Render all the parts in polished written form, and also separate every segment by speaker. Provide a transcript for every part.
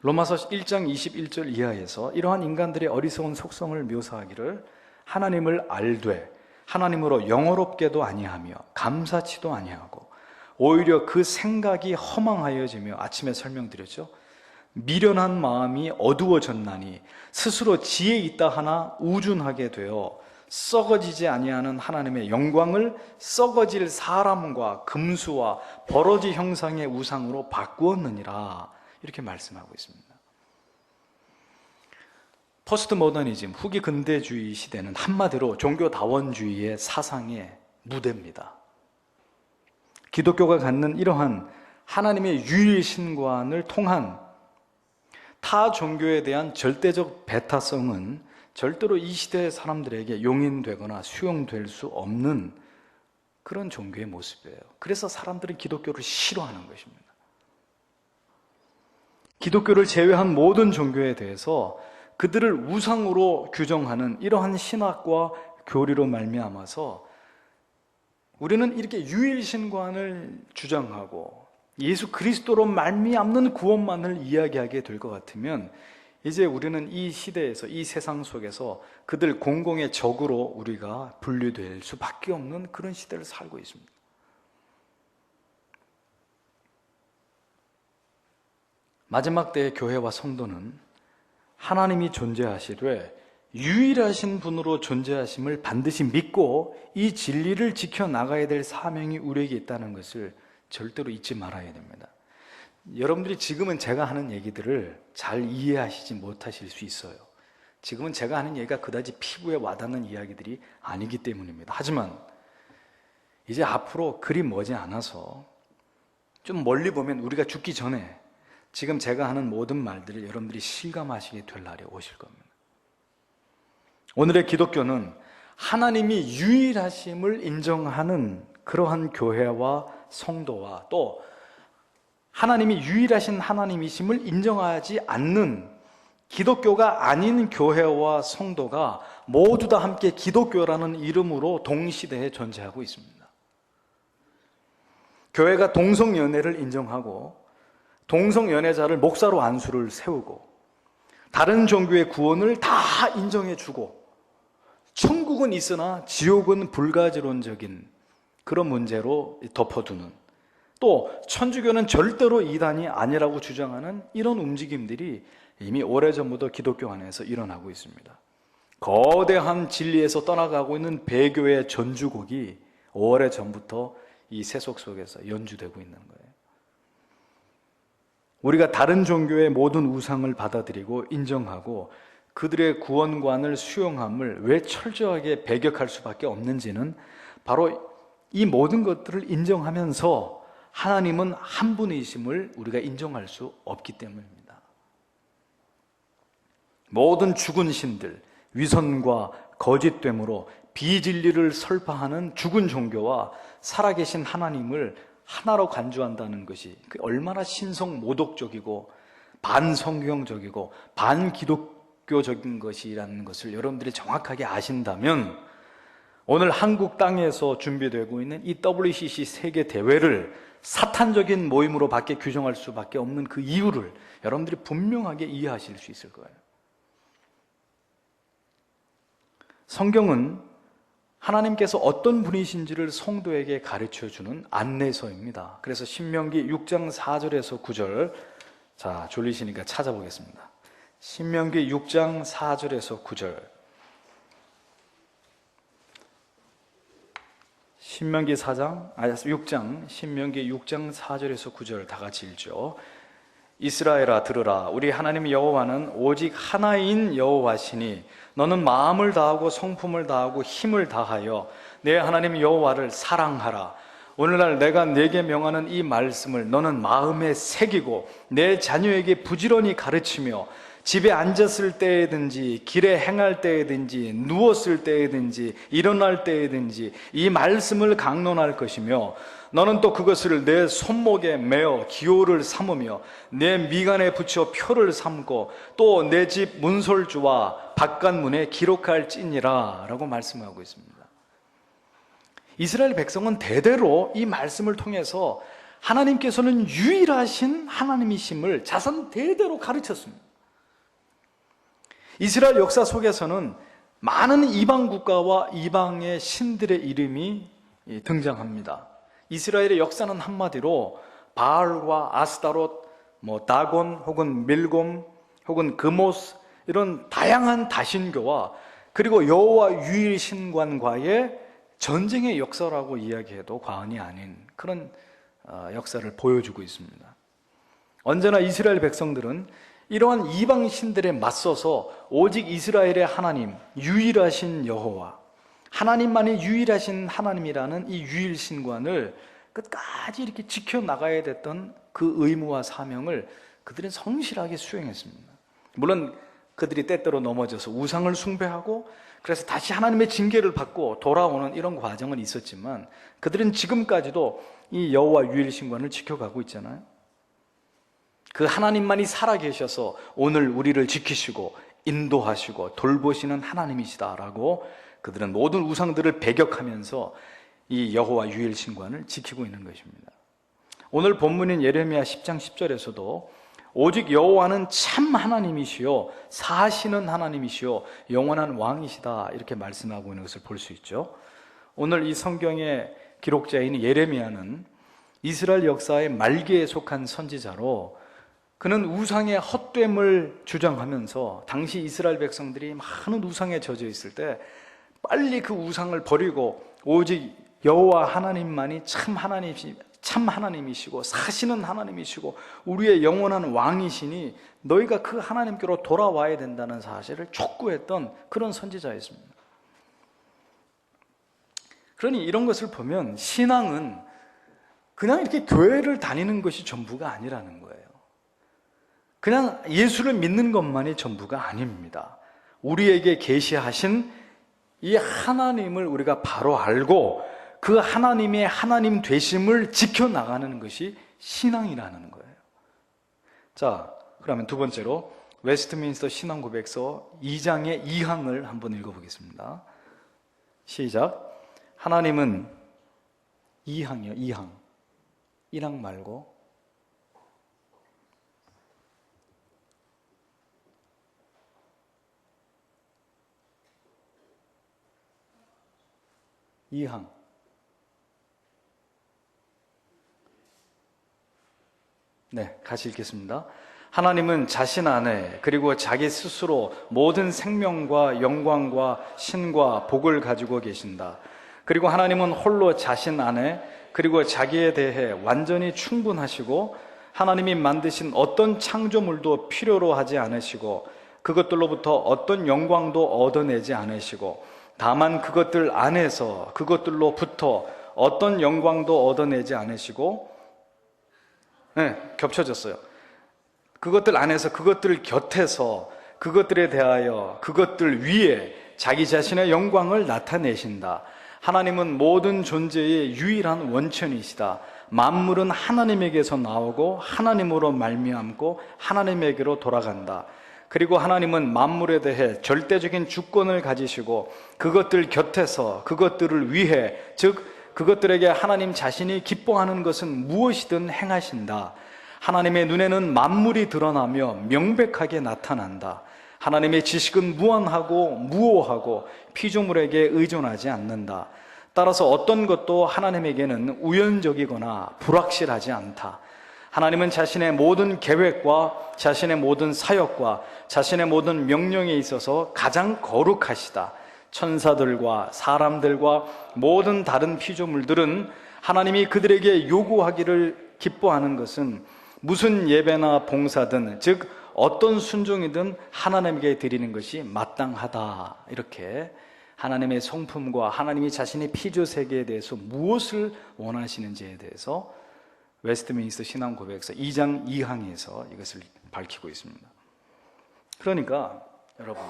Speaker 1: 로마서 1장 21절 이하에서 이러한 인간들의 어리석은 속성을 묘사하기를 하나님을 알되 하나님으로 영어롭게도 아니하며 감사치도 아니하고 오히려 그 생각이 허망하여지며, 아침에 설명드렸죠. 미련한 마음이 어두워졌나니 스스로 지혜 있다 하나 우준하게 되어 썩어지지 아니하는 하나님의 영광을 썩어질 사람과 금수와 버러지 형상의 우상으로 바꾸었느니라, 이렇게 말씀하고 있습니다. 포스트 모더니즘, 후기 근대주의 시대는 한마디로 종교다원주의의 사상의 무대입니다. 기독교가 갖는 이러한 하나님의 유일신관을 통한 타 종교에 대한 절대적 배타성은 절대로 이 시대의 사람들에게 용인되거나 수용될 수 없는 그런 종교의 모습이에요. 그래서 사람들은 기독교를 싫어하는 것입니다. 기독교를 제외한 모든 종교에 대해서 그들을 우상으로 규정하는 이러한 신학과 교리로 말미암아서 우리는 이렇게 유일신관을 주장하고 예수 그리스도로 말미암는 구원만을 이야기하게 될 것 같으면 이제 우리는 이 시대에서, 이 세상 속에서 그들 공공의 적으로 우리가 분류될 수밖에 없는 그런 시대를 살고 있습니다. 마지막 때의 교회와 성도는 하나님이 존재하시되 유일하신 분으로 존재하심을 반드시 믿고 이 진리를 지켜나가야 될 사명이 우리에게 있다는 것을 절대로 잊지 말아야 됩니다. 여러분들이 지금은 제가 하는 얘기들을 잘 이해하시지 못하실 수 있어요. 지금은 제가 하는 얘기가 그다지 피부에 와닿는 이야기들이 아니기 때문입니다. 하지만 이제 앞으로 그리 머지 않아서 좀 멀리 보면 우리가 죽기 전에 지금 제가 하는 모든 말들을 여러분들이 실감하시게 될 날이 오실 겁니다. 오늘의 기독교는 하나님이 유일하심을 인정하는 그러한 교회와 성도와 또 하나님이 유일하신 하나님이심을 인정하지 않는 기독교가 아닌 교회와 성도가 모두 다 함께 기독교라는 이름으로 동시대에 존재하고 있습니다. 교회가 동성연애를 인정하고 동성연애자를 목사로 안수를 세우고 다른 종교의 구원을 다 인정해주고 천국은 있으나 지옥은 불가지론적인 그런 문제로 덮어두는, 또 천주교는 절대로 이단이 아니라고 주장하는 이런 움직임들이 이미 오래전부터 기독교 안에서 일어나고 있습니다. 거대한 진리에서 떠나가고 있는 배교의 전주곡이 오래전부터 이 세속 속에서 연주되고 있는 거예요. 우리가 다른 종교의 모든 우상을 받아들이고 인정하고 그들의 구원관을 수용함을 왜 철저하게 배격할 수밖에 없는지는 바로 이 모든 것들을 인정하면서 하나님은 한 분이심을 우리가 인정할 수 없기 때문입니다. 모든 죽은 신들, 위선과 거짓됨으로 비진리를 설파하는 죽은 종교와 살아계신 하나님을 하나로 간주한다는 것이 얼마나 신성 모독적이고 반성경적이고 반기독교적인 것이라는 것을 여러분들이 정확하게 아신다면 오늘 한국 땅에서 준비되고 있는 이 WCC 세계 대회를 사탄적인 모임으로 밖에 규정할 수밖에 없는 그 이유를 여러분들이 분명하게 이해하실 수 있을 거예요. 성경은 하나님께서 어떤 분이신지를 성도에게 가르쳐주는 안내서입니다. 그래서 신명기 6장 4절에서 9절, 자, 졸리시니까 찾아보겠습니다. 신명기 6장 4절에서 9절. 신명기 6장 4절에서 9절 다 같이 읽죠. 이스라엘아 들으라. 우리 하나님 여호와는 오직 하나인 여호와시니 너는 마음을 다하고 성품을 다하고 힘을 다하여 내 하나님 여호와를 사랑하라. 오늘날 내가 네게 명하는 이 말씀을 너는 마음에 새기고 내 자녀에게 부지런히 가르치며 집에 앉았을 때에든지 길에 행할 때에든지 누웠을 때에든지 일어날 때에든지 이 말씀을 강론할 것이며 너는 또 그것을 내 손목에 매어 기호를 삼으며 내 미간에 붙여 표를 삼고 또 내 집 문설주와 바깥문에 기록할지니라 라고 말씀하고 있습니다. 이스라엘 백성은 대대로 이 말씀을 통해서 하나님께서는 유일하신 하나님이심을 자손 대대로 가르쳤습니다. 이스라엘 역사 속에서는 많은 이방 국가와 이방의 신들의 이름이 등장합니다. 이스라엘의 역사는 한마디로 바알과 아스타롯, 다곤 혹은 밀곰 혹은 그모스 이런 다양한 다신교와 그리고 여호와 유일신관과의 전쟁의 역사라고 이야기해도 과언이 아닌 그런 역사를 보여주고 있습니다. 언제나 이스라엘 백성들은 이러한 이방 신들에 맞서서 오직 이스라엘의 하나님, 유일하신 여호와, 하나님만이 유일하신 하나님이라는 이 유일신관을 끝까지 이렇게 지켜나가야 됐던 그 의무와 사명을 그들은 성실하게 수행했습니다. 물론 그들이 때때로 넘어져서 우상을 숭배하고 그래서 다시 하나님의 징계를 받고 돌아오는 이런 과정은 있었지만 그들은 지금까지도 이 여호와 유일신관을 지켜가고 있잖아요. 그 하나님만이 살아계셔서 오늘 우리를 지키시고 인도하시고 돌보시는 하나님이시다라고 그들은 모든 우상들을 배격하면서 이 여호와 유일신관을 지키고 있는 것입니다. 오늘 본문인 예레미야 10장 10절에서도 오직 여호와는 참 하나님이시요 사시는 하나님이시요 영원한 왕이시다 이렇게 말씀하고 있는 것을 볼 수 있죠. 오늘 이 성경의 기록자인 예레미야는 이스라엘 역사의 말기에 속한 선지자로 그는 우상의 헛됨을 주장하면서 당시 이스라엘 백성들이 많은 우상에 젖어 있을 때 빨리 그 우상을 버리고 오직 여호와 하나님만이 참 하나님이시고 사시는 하나님이시고 우리의 영원한 왕이시니 너희가 그 하나님께로 돌아와야 된다는 사실을 촉구했던 그런 선지자였습니다. 그러니 이런 것을 보면 신앙은 그냥 이렇게 교회를 다니는 것이 전부가 아니라는 거예요. 그냥 예수를 믿는 것만이 전부가 아닙니다. 우리에게 계시하신 이 하나님을 우리가 바로 알고 그 하나님의 하나님 되심을 지켜나가는 것이 신앙이라는 거예요. 자, 그러면 두 번째로 웨스트민스터 신앙고백서 2장의 2항을 한번 읽어보겠습니다. 시작. 하나님은 2항이요, 2항. 1항 말고 2항. 네, 같이 읽겠습니다. 하나님은 자신 안에 그리고 자기 스스로 모든 생명과 영광과 신과 복을 가지고 계신다. 그리고 하나님은 홀로 자신 안에 그리고 자기에 대해 완전히 충분하시고 하나님이 만드신 어떤 창조물도 필요로 하지 않으시고 그것들로부터 어떤 영광도 얻어내지 않으시고 다만 그것들 안에서 그것들로부터 어떤 영광도 얻어내지 않으시고 겹쳐졌어요. 그것들 안에서 그것들 곁에서 그것들에 대하여 그것들 위에 자기 자신의 영광을 나타내신다. 하나님은 모든 존재의 유일한 원천이시다. 만물은 하나님에게서 나오고 하나님으로 말미암고 하나님에게로 돌아간다. 그리고 하나님은 만물에 대해 절대적인 주권을 가지시고 그것들 곁에서 그것들을 위해 즉 그것들에게 하나님 자신이 기뻐하는 것은 무엇이든 행하신다. 하나님의 눈에는 만물이 드러나며 명백하게 나타난다. 하나님의 지식은 무한하고 무오하고 피조물에게 의존하지 않는다. 따라서 어떤 것도 하나님에게는 우연적이거나 불확실하지 않다. 하나님은 자신의 모든 계획과 자신의 모든 사역과 자신의 모든 명령에 있어서 가장 거룩하시다. 천사들과 사람들과 모든 다른 피조물들은 하나님이 그들에게 요구하기를 기뻐하는 것은 무슨 예배나 봉사든 즉 어떤 순종이든 하나님에게 드리는 것이 마땅하다. 이렇게 하나님의 성품과 하나님이 자신의 피조 세계에 대해서 무엇을 원하시는지에 대해서 웨스트민스터 신앙고백서 2장 2항에서 이것을 밝히고 있습니다. 그러니까 여러분,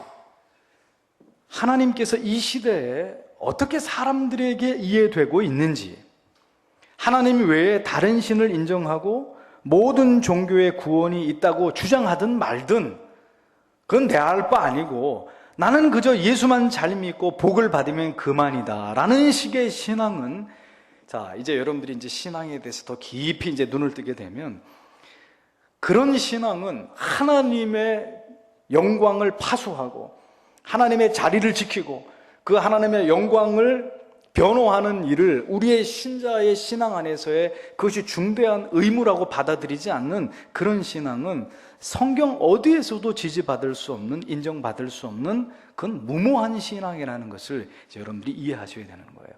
Speaker 1: 하나님께서 이 시대에 어떻게 사람들에게 이해되고 있는지, 하나님 외에 다른 신을 인정하고 모든 종교의 구원이 있다고 주장하든 말든 그건 내 알 바 아니고 나는 그저 예수만 잘 믿고 복을 받으면 그만이다 라는 식의 신앙은 자, 이제 여러분들이 이제 신앙에 대해서 더 깊이 이제 눈을 뜨게 되면 그런 신앙은 하나님의 영광을 파수하고 하나님의 자리를 지키고 그 하나님의 영광을 변호하는 일을 우리의 신자의 신앙 안에서의 그것이 중대한 의무라고 받아들이지 않는 그런 신앙은 성경 어디에서도 지지받을 수 없는, 인정받을 수 없는 그건 무모한 신앙이라는 것을 이제 여러분들이 이해하셔야 되는 거예요.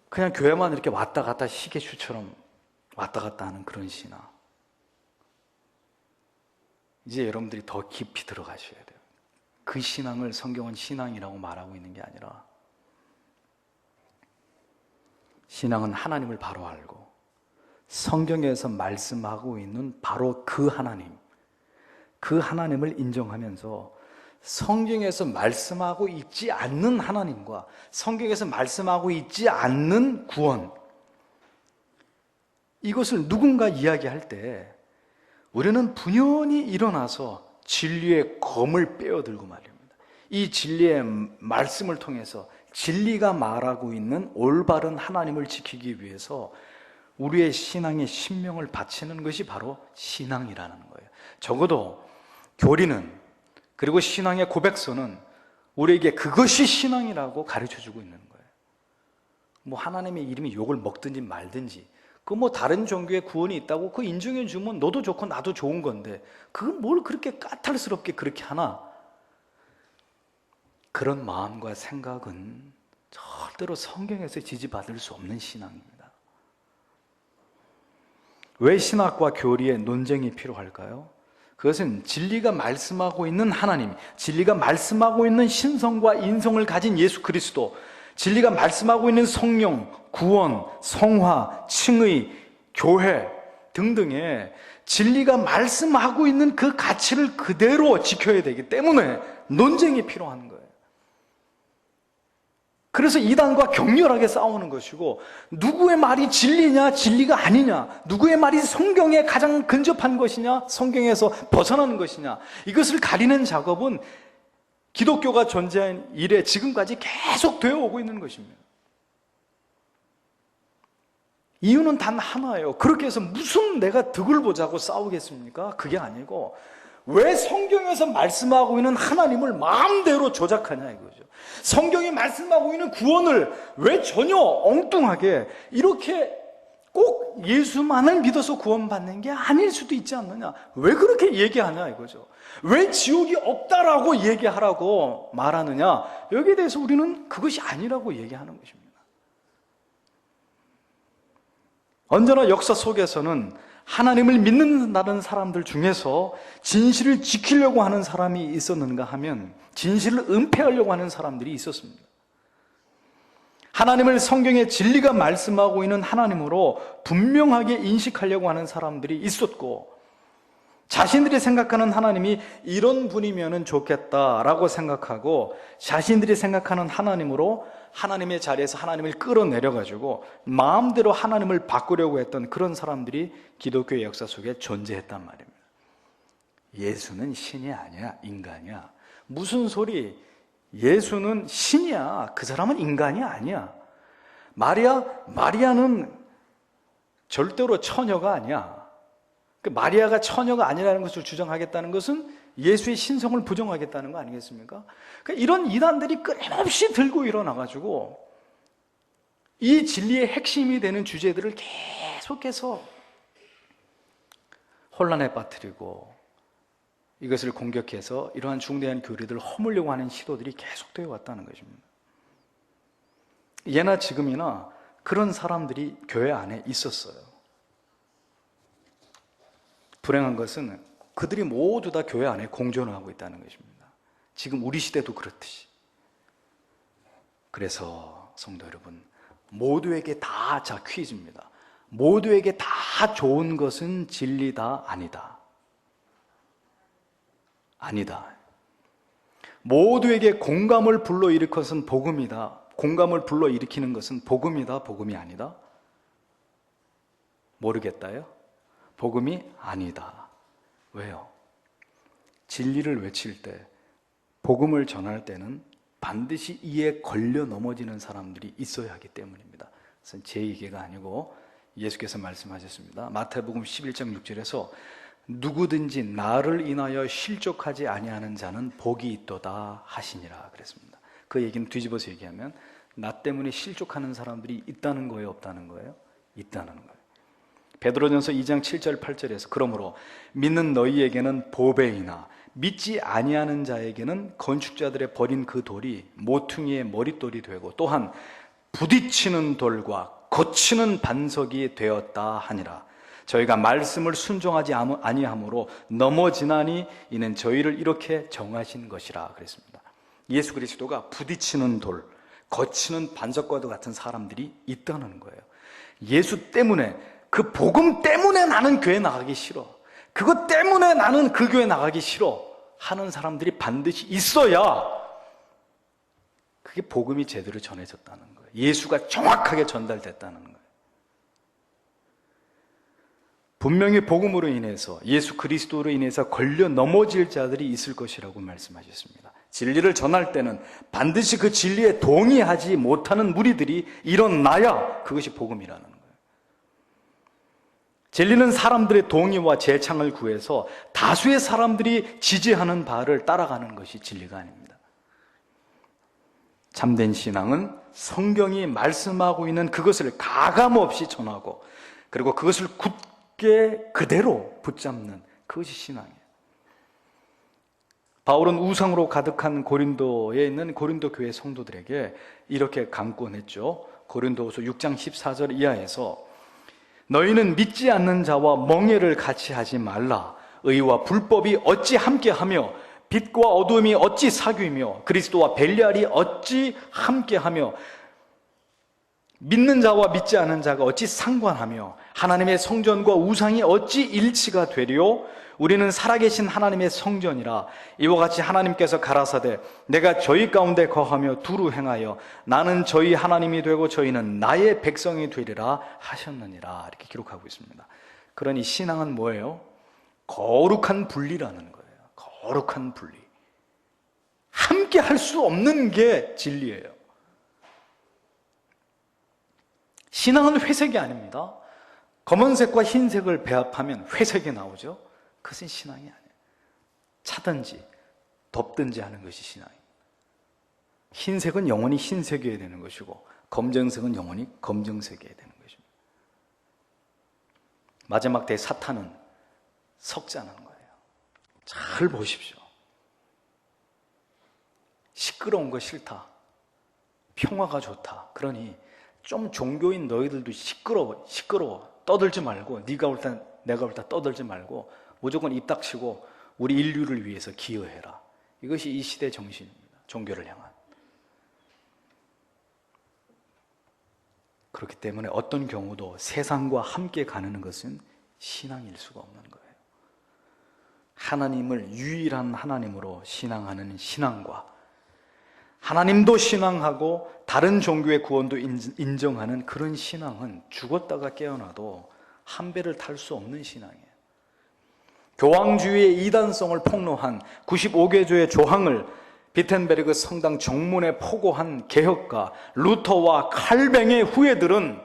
Speaker 1: 그냥 교회만 이렇게 왔다 갔다 시계추처럼 왔다 갔다 하는 그런 신앙. 이제 여러분들이 더 깊이 들어가셔야 돼요. 그 신앙을 성경은 신앙이라고 말하고 있는 게 아니라 신앙은 하나님을 바로 알고 성경에서 말씀하고 있는 바로 그 하나님을 인정하면서 성경에서 말씀하고 있지 않는 하나님과 성경에서 말씀하고 있지 않는 구원, 이것을 누군가 이야기할 때 우리는 분연히 일어나서 진리의 검을 빼어들고 말입니다. 이 진리의 말씀을 통해서 진리가 말하고 있는 올바른 하나님을 지키기 위해서 우리의 신앙의 신명을 바치는 것이 바로 신앙이라는 거예요. 적어도 교리는, 그리고 신앙의 고백서는 우리에게 그것이 신앙이라고 가르쳐주고 있는 거예요. 뭐 하나님의 이름이 욕을 먹든지 말든지 그 뭐 다른 종교에 구원이 있다고 그 인정해 주면 너도 좋고 나도 좋은 건데 그건 뭘 그렇게 까탈스럽게 그렇게 하나? 그런 마음과 생각은 절대로 성경에서 지지받을 수 없는 신앙입니다. 왜 신학과 교리의 논쟁이 필요할까요? 그것은 진리가 말씀하고 있는 하나님, 진리가 말씀하고 있는 신성과 인성을 가진 예수 그리스도, 진리가 말씀하고 있는 성령, 구원, 성화, 칭의, 교회 등등의 진리가 말씀하고 있는 그 가치를 그대로 지켜야 되기 때문에 논쟁이 필요한 거예요. 그래서 이단과 격렬하게 싸우는 것이고, 누구의 말이 진리냐 진리가 아니냐, 누구의 말이 성경에 가장 근접한 것이냐 성경에서 벗어나는 것이냐, 이것을 가리는 작업은 기독교가 존재한 이래 지금까지 계속 되어 오고 있는 것입니다. 이유는 단 하나예요. 그렇게 해서 무슨 내가 득을 보자고 싸우겠습니까? 그게 아니고 왜 성경에서 말씀하고 있는 하나님을 마음대로 조작하냐 이거죠. 성경이 말씀하고 있는 구원을 왜 전혀 엉뚱하게 이렇게 꼭 예수만을 믿어서 구원받는 게 아닐 수도 있지 않느냐, 왜 그렇게 얘기하냐 이거죠. 왜 지옥이 없다라고 얘기하라고 말하느냐, 여기에 대해서 우리는 그것이 아니라고 얘기하는 것입니다. 언제나 역사 속에서는 하나님을 믿는다는 사람들 중에서 진실을 지키려고 하는 사람이 있었는가 하면 진실을 은폐하려고 하는 사람들이 있었습니다. 하나님을 성경의 진리가 말씀하고 있는 하나님으로 분명하게 인식하려고 하는 사람들이 있었고, 자신들이 생각하는 하나님이 이런 분이면 좋겠다라고 생각하고 자신들이 생각하는 하나님으로 하나님의 자리에서 하나님을 끌어내려가지고 마음대로 하나님을 바꾸려고 했던 그런 사람들이 기독교의 역사 속에 존재했단 말입니다. 예수는 신이 아니야, 인간이야. 무슨 소리? 예수는 신이야. 그 사람은 인간이 아니야. 마리아는 절대로 처녀가 아니야. 마리아가 처녀가 아니라는 것을 주장하겠다는 것은 예수의 신성을 부정하겠다는 거 아니겠습니까? 그러니까 이런 이단들이 끊임없이 들고 일어나가지고 이 진리의 핵심이 되는 주제들을 계속해서 혼란에 빠뜨리고 이것을 공격해서 이러한 중대한 교리들을 허물려고 하는 시도들이 계속되어 왔다는 것입니다. 예나 지금이나 그런 사람들이 교회 안에 있었어요. 불행한 것은 그들이 모두 다 교회 안에 공존을 하고 있다는 것입니다. 지금 우리 시대도 그렇듯이. 그래서 성도 여러분, 모두에게 다, 자 퀴즈입니다. 모두에게 다 좋은 것은 진리다, 아니다? 아니다. 모두에게 공감을 불러일으킨 것은 복음이다. 공감을 불러일으키는 것은 복음이다, 복음이 아니다? 모르겠다요? 복음이 아니다. 왜요? 진리를 외칠 때, 복음을 전할 때는 반드시 이에 걸려 넘어지는 사람들이 있어야 하기 때문입니다. 그것은 제 얘기가 아니고 예수께서 말씀하셨습니다. 마태복음 11장 6절에서 누구든지 나를 인하여 실족하지 아니하는 자는 복이 있도다 하시니라 그랬습니다. 그 얘기는 뒤집어서 얘기하면 나 때문에 실족하는 사람들이 있다는 거예요, 없다는 거예요? 있다는 거예요. 베드로전서 2장 7절 8절에서 그러므로 믿는 너희에게는 보배이나 믿지 아니하는 자에게는 건축자들의 버린 그 돌이 모퉁이의 머릿돌이 되고 또한 부딪히는 돌과 거치는 반석이 되었다 하니라. 저희가 말씀을 순종하지 아니함으로 넘어지나니 이는 저희를 이렇게 정하신 것이라 그랬습니다. 예수 그리스도가 부딪히는 돌, 거치는 반석과도 같은 사람들이 있다는 거예요. 예수 때문에, 그 복음 때문에 나는 교회 나가기 싫어, 그것 때문에 나는 그 교회 나가기 싫어 하는 사람들이 반드시 있어야 그게 복음이 제대로 전해졌다는 거예요. 예수가 정확하게 전달됐다는 거예요. 분명히 복음으로 인해서, 예수 그리스도로 인해서 걸려 넘어질 자들이 있을 것이라고 말씀하셨습니다. 진리를 전할 때는 반드시 그 진리에 동의하지 못하는 무리들이 일어나야 그것이 복음이라는 거예요. 진리는 사람들의 동의와 제창을 구해서 다수의 사람들이 지지하는 바를 따라가는 것이 진리가 아닙니다. 참된 신앙은 성경이 말씀하고 있는 그것을 가감없이 전하고 그리고 그것을 굳게 그대로 붙잡는 그것이 신앙이에요. 바울은 우상으로 가득한 고린도에 있는 고린도 교회 성도들에게 이렇게 강권했죠. 고린도후서 6장 14절 이하에서 너희는 믿지 않는 자와 멍에를 같이 하지 말라. 의와 불법이 어찌 함께하며 빛과 어두움이 어찌 사귀며 그리스도와 벨리알이 어찌 함께하며 믿는 자와 믿지 않은 자가 어찌 상관하며 하나님의 성전과 우상이 어찌 일치가 되리요? 우리는 살아계신 하나님의 성전이라. 이와 같이 하나님께서 가라사대 내가 저희 가운데 거하며 두루 행하여 나는 저희 하나님이 되고 저희는 나의 백성이 되리라 하셨느니라. 이렇게 기록하고 있습니다. 그러니 신앙은 뭐예요? 거룩한 분리라는 거예요. 거룩한 분리. 함께 할 수 없는 게 진리예요. 신앙은 회색이 아닙니다. 검은색과 흰색을 배합하면 회색이 나오죠. 그것은 신앙이 아니에요. 차든지 덮든지 하는 것이 신앙입니다. 흰색은 영원히 흰색이어야 되는 것이고 검정색은 영원히 검정색이어야 되는 것입니다. 마지막 때 사탄은 석자는 거예요. 잘 보십시오. 시끄러운 거 싫다, 평화가 좋다, 그러니 좀 종교인 너희들도 시끄러워 떠들지 말고, 네가 올 때 내가 올 때 떠들지 말고 무조건 입 닥치고 우리 인류를 위해서 기여해라. 이것이 이 시대 정신입니다. 종교를 향한. 그렇기 때문에 어떤 경우도 세상과 함께 가는 것은 신앙일 수가 없는 거예요. 하나님을 유일한 하나님으로 신앙하는 신앙과 하나님도 신앙하고 다른 종교의 구원도 인정하는 그런 신앙은 죽었다가 깨어나도 한 배를 탈 수 없는 신앙이에요. 교황주의의 이단성을 폭로한 95개조의 조항을 비텐베르그 성당 정문에 포고한 개혁가 루터와 칼뱅의 후예들은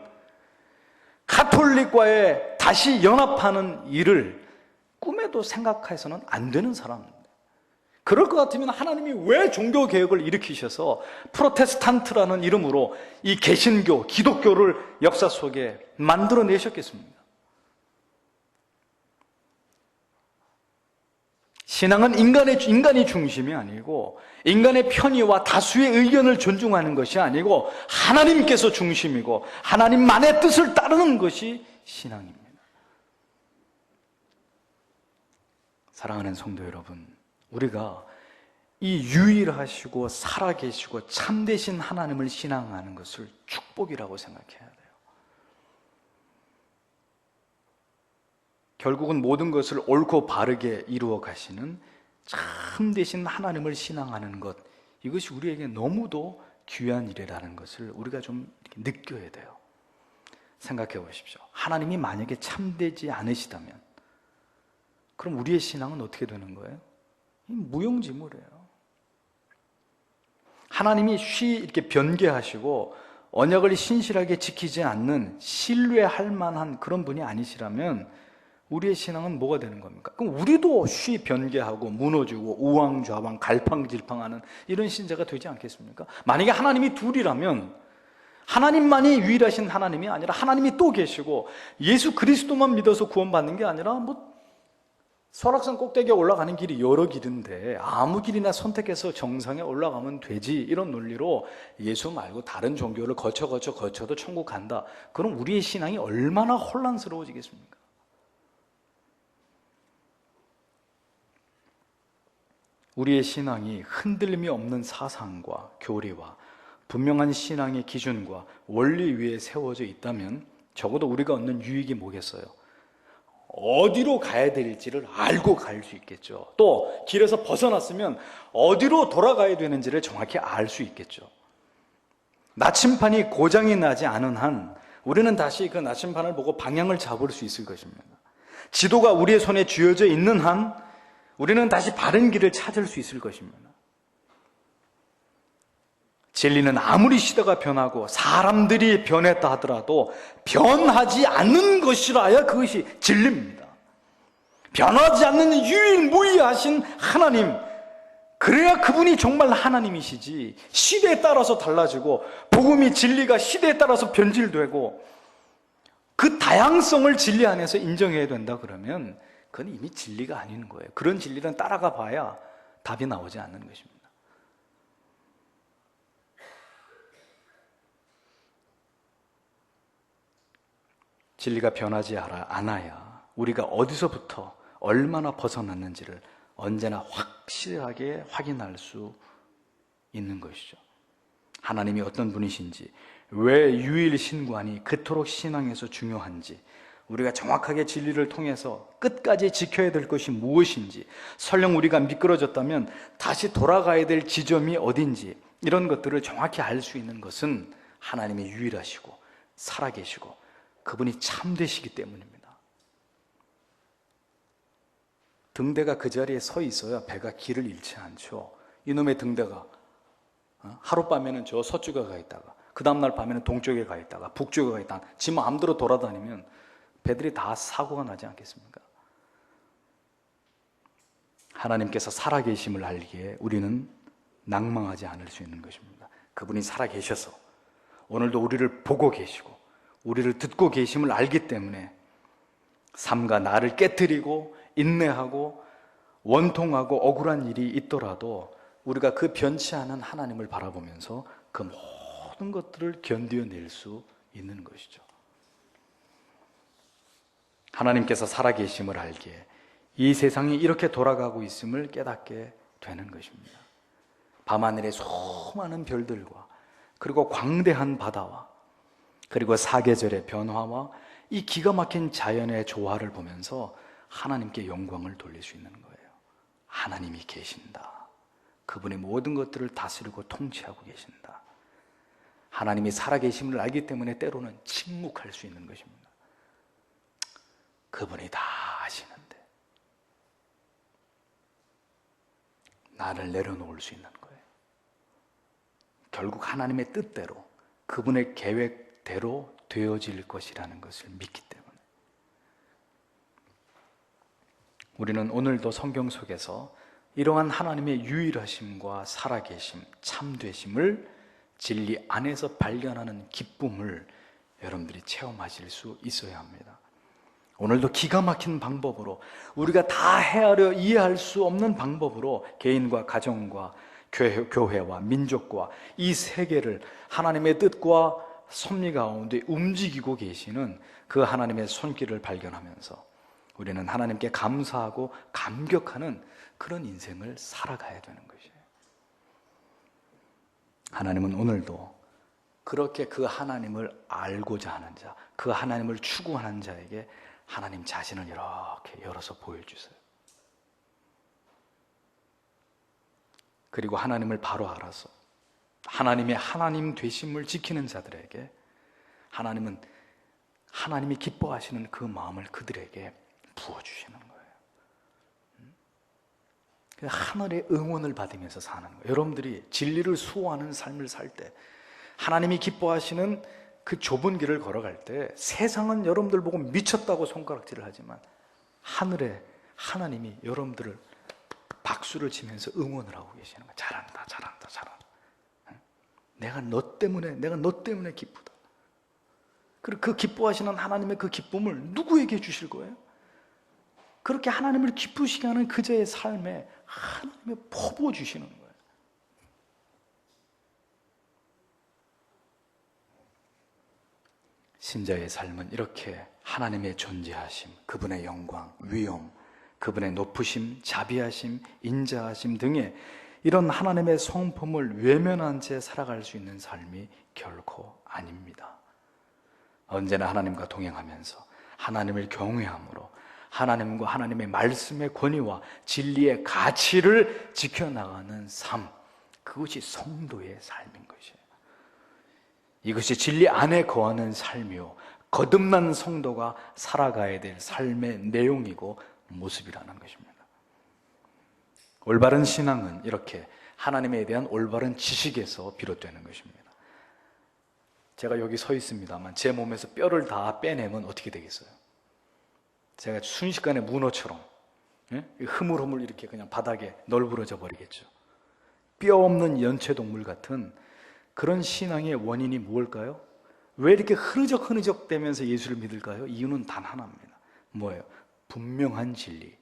Speaker 1: 가톨릭과의 다시 연합하는 일을 꿈에도 생각해서는 안 되는 사람입니다. 그럴 것 같으면 하나님이 왜 종교개혁을 일으키셔서 프로테스탄트라는 이름으로 이 개신교, 기독교를 역사 속에 만들어내셨겠습니까? 신앙은 인간이 중심이 아니고 인간의 편의와 다수의 의견을 존중하는 것이 아니고 하나님께서 중심이고 하나님만의 뜻을 따르는 것이 신앙입니다. 사랑하는 성도 여러분, 우리가 이 유일하시고 살아계시고 참되신 하나님을 신앙하는 것을 축복이라고 생각해야 돼요. 결국은 모든 것을 옳고 바르게 이루어 가시는 참되신 하나님을 신앙하는 것, 이것이 우리에게 너무도 귀한 일이라는 것을 우리가 좀 이렇게 느껴야 돼요. 생각해 보십시오. 하나님이 만약에 참되지 않으시다면 그럼 우리의 신앙은 어떻게 되는 거예요? 무용지물이에요. 하나님이 이렇게 변개하시고 언약을 신실하게 지키지 않는 신뢰할 만한 그런 분이 아니시라면 우리의 신앙은 뭐가 되는 겁니까? 그럼 우리도 쉬 변개하고 무너지고 우왕좌왕 갈팡질팡하는 이런 신자가 되지 않겠습니까? 만약에 하나님이 둘이라면 하나님만이 유일하신 하나님이 아니라 하나님이 또 계시고 예수 그리스도만 믿어서 구원받는 게 아니라 설악산 꼭대기에 올라가는 길이 여러 길인데 아무 길이나 선택해서 정상에 올라가면 되지, 이런 논리로 예수 말고 다른 종교를 거쳐도 천국 간다. 그럼 우리의 신앙이 얼마나 혼란스러워지겠습니까? 우리의 신앙이 흔들림이 없는 사상과 교리와 분명한 신앙의 기준과 원리 위에 세워져 있다면 적어도 우리가 얻는 유익이 뭐겠어요? 어디로 가야 될지를 알고 갈 수 있겠죠. 또 길에서 벗어났으면 어디로 돌아가야 되는지를 정확히 알 수 있겠죠. 나침판이 고장이 나지 않은 한 우리는 다시 그 나침판을 보고 방향을 잡을 수 있을 것입니다. 지도가 우리의 손에 쥐어져 있는 한 우리는 다시 바른 길을 찾을 수 있을 것입니다. 진리는 아무리 시대가 변하고 사람들이 변했다 하더라도 변하지 않는 것이라야 그것이 진리입니다. 변하지 않는 유일무이하신 하나님, 그래야 그분이 정말 하나님이시지, 시대에 따라서 달라지고 복음이 진리가 시대에 따라서 변질되고 그 다양성을 진리 안에서 인정해야 된다 그러면 그건 이미 진리가 아닌 거예요. 그런 진리는 따라가 봐야 답이 나오지 않는 것입니다. 진리가 변하지 않아야 우리가 어디서부터 얼마나 벗어났는지를 언제나 확실하게 확인할 수 있는 것이죠. 하나님이 어떤 분이신지, 왜 유일신관이 그토록 신앙에서 중요한지, 우리가 정확하게 진리를 통해서 끝까지 지켜야 될 것이 무엇인지, 설령 우리가 미끄러졌다면 다시 돌아가야 될 지점이 어딘지, 이런 것들을 정확히 알 수 있는 것은 하나님이 유일하시고 살아계시고 그분이 참되시기 때문입니다. 등대가 그 자리에 서 있어야 배가 길을 잃지 않죠. 이놈의 등대가 하룻밤에는 저 서쪽에 가 있다가 그 다음날 밤에는 동쪽에 가 있다가 북쪽에 가 있다가 지 마음대로 돌아다니면 배들이 다 사고가 나지 않겠습니까? 하나님께서 살아계심을 알기에 우리는 낭망하지 않을 수 있는 것입니다. 그분이 살아계셔서 오늘도 우리를 보고 계시고 우리를 듣고 계심을 알기 때문에 삶과 나를 깨뜨리고 인내하고 원통하고 억울한 일이 있더라도 우리가 그 변치 않은 하나님을 바라보면서 그 모든 것들을 견뎌낼 수 있는 것이죠. 하나님께서 살아계심을 알기에 이 세상이 이렇게 돌아가고 있음을 깨닫게 되는 것입니다. 밤하늘의 수많은 별들과 그리고 광대한 바다와 그리고 사계절의 변화와 이 기가 막힌 자연의 조화를 보면서 하나님께 영광을 돌릴 수 있는 거예요. 하나님이 계신다. 그분이 모든 것들을 다스리고 통치하고 계신다. 하나님이 살아계심을 알기 때문에 때로는 침묵할 수 있는 것입니다. 그분이 다 아시는데 나를 내려놓을 수 있는 거예요. 결국 하나님의 뜻대로 그분의 계획대로 되어질 것이라는 것을 믿기 때문에 우리는 오늘도 성경 속에서 이러한 하나님의 유일하심과 살아계심, 참되심을 진리 안에서 발견하는 기쁨을 여러분들이 체험하실 수 있어야 합니다. 오늘도 기가 막힌 방법으로 우리가 다 헤아려 이해할 수 없는 방법으로 개인과 가정과 교회와 민족과 이 세계를 하나님의 뜻과 섭리 가운데 움직이고 계시는 그 하나님의 손길을 발견하면서 우리는 하나님께 감사하고 감격하는 그런 인생을 살아가야 되는 것이에요. 하나님은 오늘도 그렇게 그 하나님을 알고자 하는 자, 그 하나님을 추구하는 자에게 하나님 자신을 이렇게 열어서 보여주세요. 그리고 하나님을 바로 알아서 하나님의 하나님 되심을 지키는 자들에게 하나님은 하나님이 기뻐하시는 그 마음을 그들에게 부어주시는 거예요. 하늘의 응원을 받으면서 사는 거예요. 여러분들이 진리를 수호하는 삶을 살 때 하나님이 기뻐하시는 그 좁은 길을 걸어갈 때 세상은 여러분들 보고 미쳤다고 손가락질을 하지만 하늘에 하나님이 여러분들을 박수를 치면서 응원을 하고 계시는 거예요. 잘한다, 잘한다, 잘한다. 내가 너 때문에 기쁘다. 그리고 그 기뻐하시는 하나님의 그 기쁨을 누구에게 주실 거예요? 그렇게 하나님을 기쁘시게 하는 그자의 삶에 하나님이 퍼부어 주시는 거예요. 신자의 삶은 이렇게 하나님의 존재하심, 그분의 영광, 위엄, 그분의 높으심, 자비하심, 인자하심 등의 이런 하나님의 성품을 외면한 채 살아갈 수 있는 삶이 결코 아닙니다. 언제나 하나님과 동행하면서 하나님을 경외함으로 하나님과 하나님의 말씀의 권위와 진리의 가치를 지켜나가는 삶, 그것이 성도의 삶인 것이에요. 이것이 진리 안에 거하는 삶이요, 거듭난 성도가 살아가야 될 삶의 내용이고 모습이라는 것입니다. 올바른 신앙은 이렇게 하나님에 대한 올바른 지식에서 비롯되는 것입니다. 제가 여기 서 있습니다만 제 몸에서 뼈를 다 빼내면 어떻게 되겠어요? 제가 순식간에 문어처럼 흐물흐물 이렇게 그냥 바닥에 널브러져 버리겠죠. 뼈 없는 연체동물 같은 그런 신앙의 원인이 무엇일까요? 왜 이렇게 흐느적 대면서 예수를 믿을까요? 이유는 단 하나입니다. 뭐예요? 분명한 진리.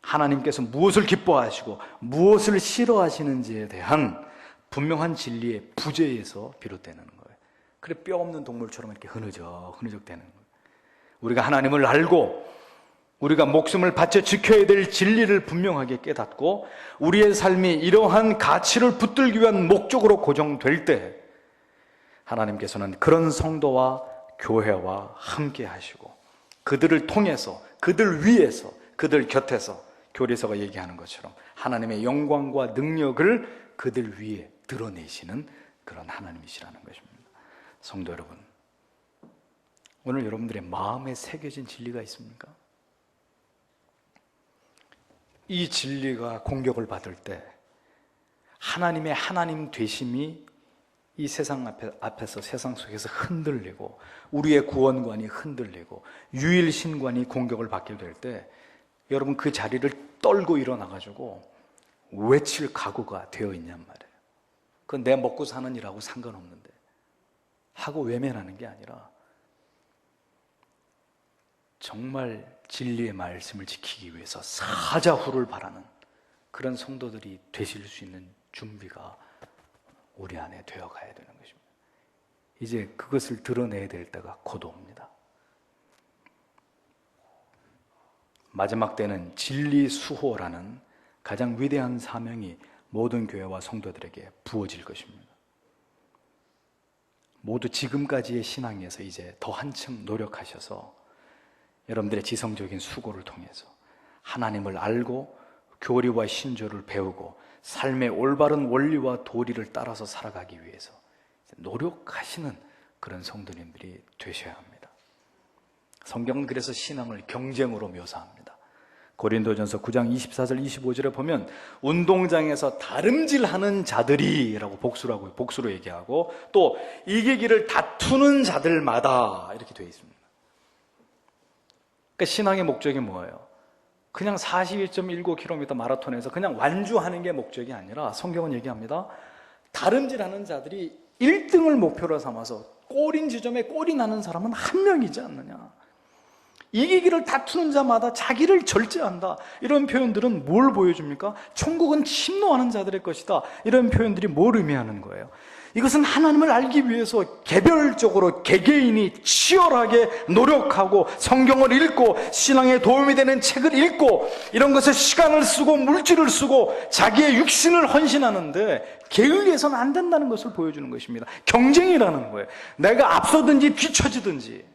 Speaker 1: 하나님께서 무엇을 기뻐하시고 무엇을 싫어하시는지에 대한 분명한 진리의 부재에서 비롯되는 거예요. 그래 뼈 없는 동물처럼 이렇게 흐느적 되는 거예요. 우리가 하나님을 알고 우리가 목숨을 바쳐 지켜야 될 진리를 분명하게 깨닫고 우리의 삶이 이러한 가치를 붙들기 위한 목적으로 고정될 때 하나님께서는 그런 성도와 교회와 함께 하시고 그들을 통해서, 그들 위에서, 그들 곁에서 교리서가 얘기하는 것처럼 하나님의 영광과 능력을 그들 위에 드러내시는 그런 하나님이시라는 것입니다. 성도 여러분, 오늘 여러분들의 마음에 새겨진 진리가 있습니까? 이 진리가 공격을 받을 때 하나님의 하나님 되심이 이 세상 앞에서 세상 속에서 흔들리고 우리의 구원관이 흔들리고 유일신관이 공격을 받게 될 때 여러분 그 자리를 떨고 일어나가지고 외칠 각오가 되어 있냔 말이에요. 그건 내 먹고 사는 일하고 상관없는데 하고 외면하는 게 아니라 정말 진리의 말씀을 지키기 위해서 사자후를 바라는 그런 성도들이 되실 수 있는 준비가 우리 안에 되어가야 되는 것입니다. 이제 그것을 드러내야 될 때가 곧 옵니다. 마지막 때는 진리 수호라는 가장 위대한 사명이 모든 교회와 성도들에게 부어질 것입니다. 모두 지금까지의 신앙에서 이제 더 한층 노력하셔서 여러분들의 지성적인 수고를 통해서 하나님을 알고 교리와 신조를 배우고 삶의 올바른 원리와 도리를 따라서 살아가기 위해서 노력하시는 그런 성도님들이 되셔야 합니다. 성경은 그래서 신앙을 경쟁으로 묘사합니다. 고린도전서 9장 24절 25절에 보면 운동장에서 다름질하는 자들이라고 복수로 얘기하고 또 이기기를 다투는 자들마다 이렇게 되어 있습니다. 그러니까 신앙의 목적이 뭐예요? 그냥 42.19km 마라톤에서 그냥 완주하는 게 목적이 아니라 성경은 얘기합니다. 다름질하는 자들이 1등을 목표로 삼아서 골인 지점에 골이 나는 사람은 한 명이지 않느냐. 이기기를 다투는 자마다 자기를 절제한다. 이런 표현들은 뭘 보여줍니까? 천국은 침노하는 자들의 것이다. 이런 표현들이 뭘 의미하는 거예요? 이것은 하나님을 알기 위해서 개별적으로 개개인이 치열하게 노력하고 성경을 읽고 신앙에 도움이 되는 책을 읽고 이런 것에 시간을 쓰고 물질을 쓰고 자기의 육신을 헌신하는데 게을리해서는 안 된다는 것을 보여주는 것입니다. 경쟁이라는 거예요. 내가 앞서든지 뒤처지든지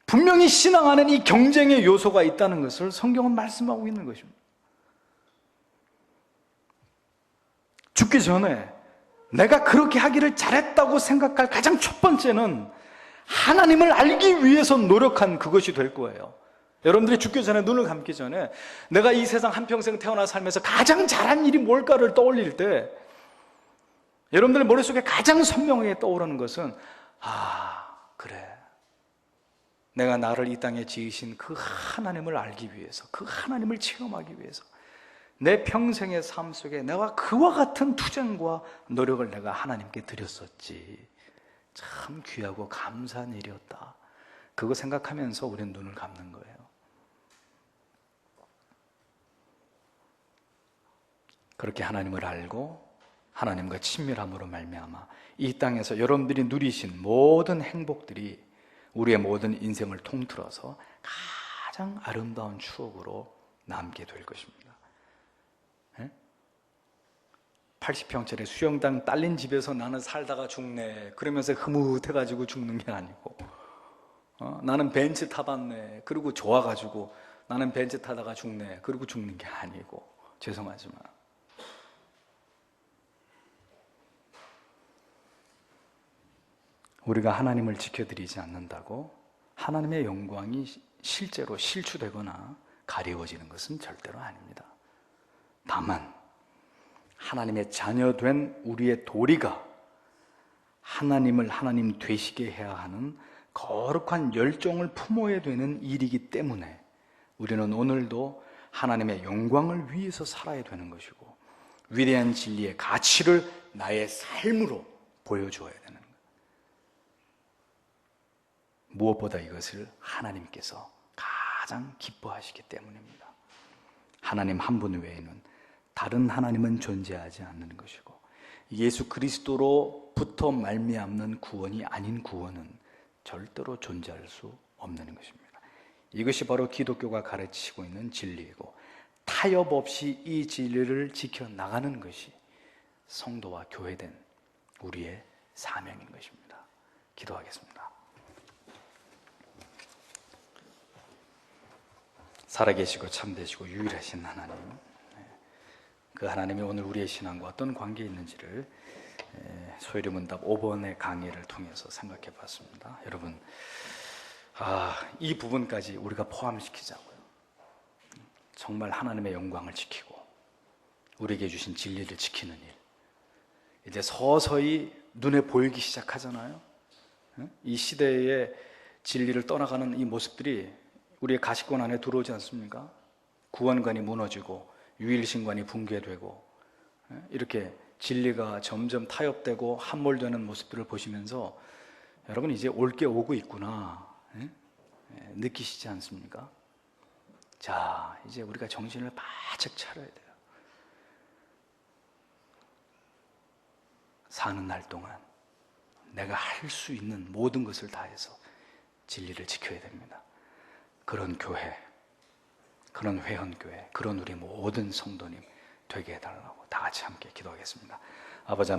Speaker 1: 분명히 신앙 안에는 이 경쟁의 요소가 있다는 것을 성경은 말씀하고 있는 것입니다. 죽기 전에 내가 그렇게 하기를 잘했다고 생각할 가장 첫 번째는 하나님을 알기 위해서 노력한 그것이 될 거예요. 여러분들이 죽기 전에 눈을 감기 전에 내가 이 세상 한평생 태어나 살면서 가장 잘한 일이 뭘까를 떠올릴 때 여러분들 머릿속에 가장 선명하게 떠오르는 것은 그래, 내가 나를 이 땅에 지으신 그 하나님을 알기 위해서, 그 하나님을 체험하기 위해서 내 평생의 삶 속에 내가 그와 같은 투쟁과 노력을 내가 하나님께 드렸었지. 참 귀하고 감사한 일이었다. 그거 생각하면서 우리는 눈을 감는 거예요. 그렇게 하나님을 알고 하나님과 친밀함으로 말미암아 이 땅에서 여러분들이 누리신 모든 행복들이 우리의 모든 인생을 통틀어서 가장 아름다운 추억으로 남게 될 것입니다. 80평짜리 수영장 딸린 집에서 나는 살다가 죽네 그러면서 흐뭇해가지고 죽는 게 아니고, 나는 벤츠 타봤네 그리고 좋아가지고 나는 벤츠 타다가 죽네 그리고 죽는 게 아니고, 죄송하지만 우리가 하나님을 지켜드리지 않는다고 하나님의 영광이 실제로 실추되거나 가리워지는 것은 절대로 아닙니다. 다만 하나님의 자녀된 우리의 도리가 하나님을 하나님 되시게 해야 하는 거룩한 열정을 품어야 되는 일이기 때문에 우리는 오늘도 하나님의 영광을 위해서 살아야 되는 것이고, 위대한 진리의 가치를 나의 삶으로 보여주어야 되는 거예요. 무엇보다 이것을 하나님께서 가장 기뻐하시기 때문입니다. 하나님 한 분 외에는 다른 하나님은 존재하지 않는 것이고, 예수 그리스도로부터 말미암는 구원이 아닌 구원은 절대로 존재할 수 없는 것입니다. 이것이 바로 기독교가 가르치고 있는 진리이고, 타협 없이 이 진리를 지켜나가는 것이 성도와 교회된 우리의 사명인 것입니다. 기도하겠습니다. 살아계시고 참되시고 유일하신 하나님, 그 하나님이 오늘 우리의 신앙과 어떤 관계에 있는지를 소요리문답 5번의 강의를 통해서 생각해 봤습니다. 여러분, 이 부분까지 우리가 포함시키자고요. 정말 하나님의 영광을 지키고 우리에게 주신 진리를 지키는 일, 이제 서서히 눈에 보이기 시작하잖아요. 이 시대의 진리를 떠나가는 이 모습들이 우리의 가시권 안에 들어오지 않습니까? 구원관이 무너지고 유일신관이 붕괴되고, 이렇게 진리가 점점 타협되고 함몰되는 모습들을 보시면서 여러분 이제 올 게 오고 있구나 느끼시지 않습니까? 자, 이제 우리가 정신을 바짝 차려야 돼요. 사는 날 동안 내가 할 수 있는 모든 것을 다해서 진리를 지켜야 됩니다. 그런 교회, 그런 회원교회, 그런 우리 모든 성도님 되게 해달라고 다 같이 함께 기도하겠습니다. 아버지